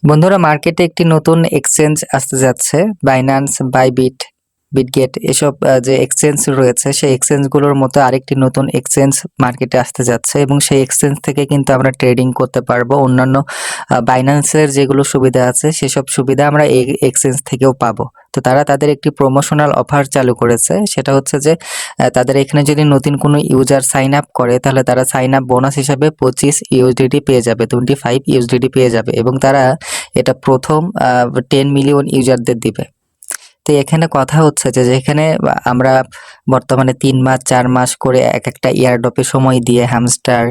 বন্ধুরা, মার্কেটে একটি নতুন এক্সচেঞ্জ আসতে যাচ্ছে। বাইন্যান্স, বাইবিট, বিটগেট এসব যে এক্সচেঞ্জ রয়েছে সেই এক্সচেঞ্জগুলোর মতো আরেকটি নতুন এক্সচেঞ্জ মার্কেটে আসতে যাচ্ছে এবং সেই এক্সচেঞ্জ থেকে কিন্তু আমরা ট্রেডিং করতে পারবো। অন্যান্য বাইন্যান্সের যেগুলো সুবিধা আছে সেসব সুবিধা আমরা এই এক্সচেঞ্জ থেকেও পাবো। তো তারা তাদের একটি প্রমোশনাল অফার চালু করেছে, সেটা হচ্ছে যে তাদের এখানে যদি নতুন কোনো ইউজার সাইন আপ করে তাহলে তারা সাইন আপ বোনাস হিসাবে 25 ইউএসডিটি পেয়ে যাবে, 25 ইউএসডিটি পেয়ে যাবে এবং তারা এটা প্রথম 10 মিলিয়ন ইউজারদের দিবে। তো এখানে কথা হচ্ছে যে যেখানে আমরা বর্তমানে 3 মাস 4 মাস করে এক একটা এয়ারড্রপে সময় দিয়ে হ্যামস্টার,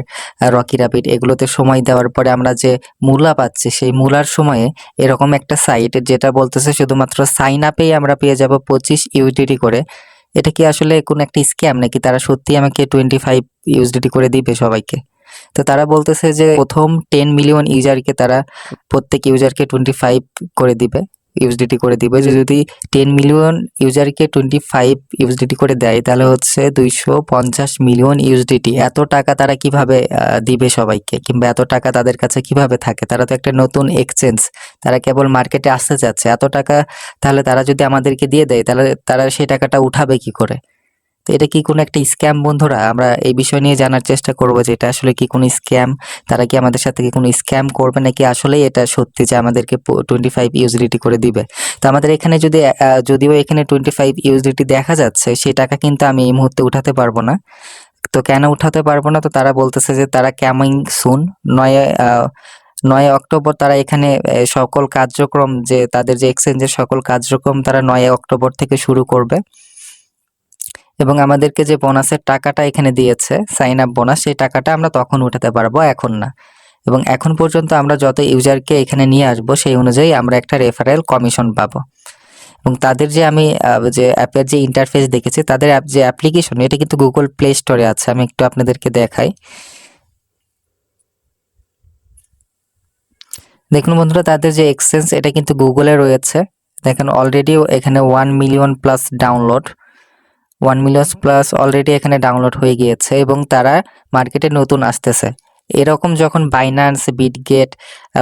রকি র্যাপিড এগুলোতে সময় দেওয়ার পরে আমরা যে মূলা পাচ্ছি সেই মূলার সময়ে এরকম একটা সাইট যেটা বলতেছে শুধুমাত্র সাইন আপেই আমরা পেয়ে যাব 25 ইউএসডিটি করে। এটা কি আসলে কোন একটা স্ক্যাম নাকি তারা সত্যি আমাকে 25 ইউএসডিটি করে দিবে সবাইকে? তো তারা বলতেছে যে প্রথম 10 মিলিয়ন ইউজারকে তারা প্রত্যেক ইউজারকে 25 করে দিবে, ইউএসডিটি করে দিবে। যদি 10 মিলিয়ন ইউজারকে 25 ইউএসডিটি করে দেয় তাহলে হচ্ছে 250 মিলিয়ন ইউএসডিটি। এত টাকা তারা কিভাবে দিবে সবাইকে, কিংবা এত টাকা তাদের কাছে কিভাবে থাকে? তারা তো একটা নতুন এক্সচেঞ্জ, তারা কেবল মার্কেটে আসতে চাচ্ছে। এত টাকা তাহলে তারা যদি আমাদেরকে দিয়ে দেয় তাহলে তারা সেই টাকাটা উঠাবে কি করে? তো এটা কি কোনো একটা স্ক্যাম বন্ধুরা? আমরা এই বিষয় নিয়ে জানার চেষ্টা করব যে এটা আসলে কি কোনো স্ক্যাম, তারা কি আমাদের সাথে কি কোনো স্ক্যাম করবে নাকি আসলেই এটা সত্যি যে আমাদেরকে 25 ইউএসডিটি করে দিবে। তো আমাদের এখানে যদি যদিও এখানে 25 ইউএসডিটি দেখা যাচ্ছে, সেই টাকা কিন্তু আমি এই মুহূর্তে উঠাতে পারবো না। তো কেন উঠাতে পারবো না? তো তারা বলতেছে যে তারা কামিং সুন 9 অক্টোবর তারা এখানে সকল কার্যক্রম, যে তাদের যে এক্সচেঞ্জের সকল কার্যক্রম তারা 9 অক্টোবর থেকে শুরু করবে এবং আমাদেরকে যে বোনাসের টাকাটা এখানে দিয়েছে, সাইন আপ বোনাস, সেই টাকাটা আমরা তখন উঠাতে পারবো, এখন না। এবং এখন পর্যন্ত আমরা যত ইউজারকে এখানে নিয়ে আসবো সেই অনুযায়ী আমরা একটা রেফারেল কমিশন পাবো। এবং তাদের যে আমি যে অ্যাপের যে ইন্টারফেস দেখেছি, তাদের অ্যাপ যে অ্যাপ্লিকেশন, এটা কিন্তু গুগল প্লে স্টোরে আছে। আমি একটু আপনাদেরকে দেখাই। দেখুন বন্ধুরা, তাদের যে এক্সচেঞ্জ এটা কিন্তু গুগলে রয়েছে। দেখেন অলরেডি এখানে 1 million plus download, 1 million plus already এখানে ডাউনলোড হয়ে গিয়েছে এবং তারা মার্কেটে নতুন আসতেছে। এরকম যখন বাইন্যান্স, বিটগেট,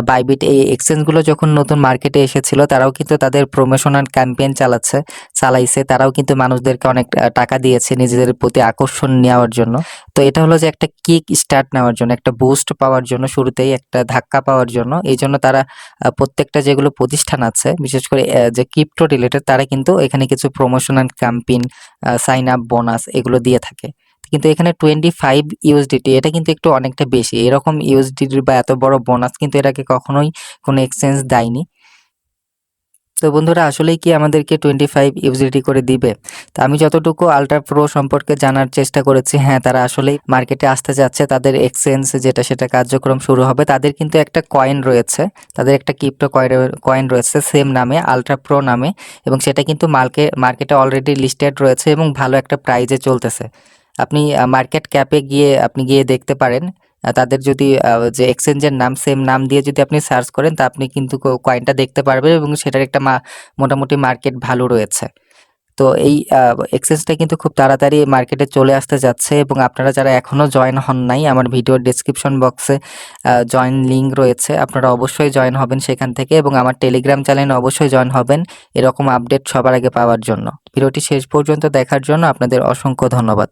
বাইবিট এই এক্সচেঞ্জগুলো যখন নতুন মার্কেটে এসেছিল তারাও কিন্তু তাদের প্রমোশনাল ক্যাম্পেইন চালাইছে। তারাও কিন্তু মানুষদেরকে অনেক টাকা দিয়েছে নিজেদের প্রতি আকর্ষণ নেওয়ার জন্য। তো এটা হলো যে একটা কিক স্টার্ট নেওয়ার জন্য, একটা বুস্ট পাওয়ার জন্য, শুরুতেই একটা ধাক্কা পাওয়ার জন্য। এই জন্য তারা প্রত্যেকটা যেগুলো প্রতিষ্ঠান আছে বিশেষ করে যে ক্রিপ্টো রিলেটেড, তারা কিন্তু এখানে কিছু promotional campaign, sign up bonus এগুলো দিয়ে থাকে। কিন্তু এখানে 25 ইউএসডিটি এটা কিন্তু একটু অনেকটা বেশি। এরকম ইউএসডিটি বা এত বড় বোনাস কিন্তু এর আগে কখনোই কোনো এক্সচেঞ্জ দেয়নি। তো বন্ধুরা, আসলেই কি আমাদেরকে 25 ইউএসডিটি করে দিবে? তো আমি যতটুকু আল্ট্রা প্রো সম্পর্কে জানার চেষ্টা করেছি, হ্যাঁ তারা আসলেই মার্কেটে আসতে যাচ্ছে। তাদের এক্সচেঞ্জ যেটা সেটা কার্যক্রম শুরু হবে। তাদের কিন্তু একটা কয়েন রয়েছে, তাদের একটা ক্রিপ্টো কয়েন রয়েছে সেম নামে, আল্ট্রা প্রো নামে, এবং সেটা কিন্তু মার্কেটে অলরেডি লিস্টেড রয়েছে এবং ভালো একটা প্রাইজে চলতেছে। আপনি মার্কেট ক্যাপে গিয়ে দেখতে পারেন। তাদের যদি যে এক্সচেঞ্জের নাম সেম নাম দিয়ে যদি আপনি সার্চ করেন তা আপনি কিন্তু কয়েনটা দেখতে পারবেন এবং সেটার একটা মোটামুটি মার্কেট ভ্যালু রয়েছে। তো এই এক্সচেঞ্জটা কিন্তু খুব তাড়াতাড়ি মার্কেটে চলে আসতে যাচ্ছে এবং আপনারা যারা এখনও জয়েন হন নাই, আমার ভিডিওর ডেসক্রিপশন বক্সে জয়েন লিঙ্ক রয়েছে, আপনারা অবশ্যই জয়েন হবেন সেখান থেকে এবং আমার টেলিগ্রাম চ্যানেলে অবশ্যই জয়েন হবেন এরকম আপডেট সবার আগে পাওয়ার জন্য। ভিডিওটি শেষ পর্যন্ত দেখার জন্য আপনাদের অসংখ্য ধন্যবাদ।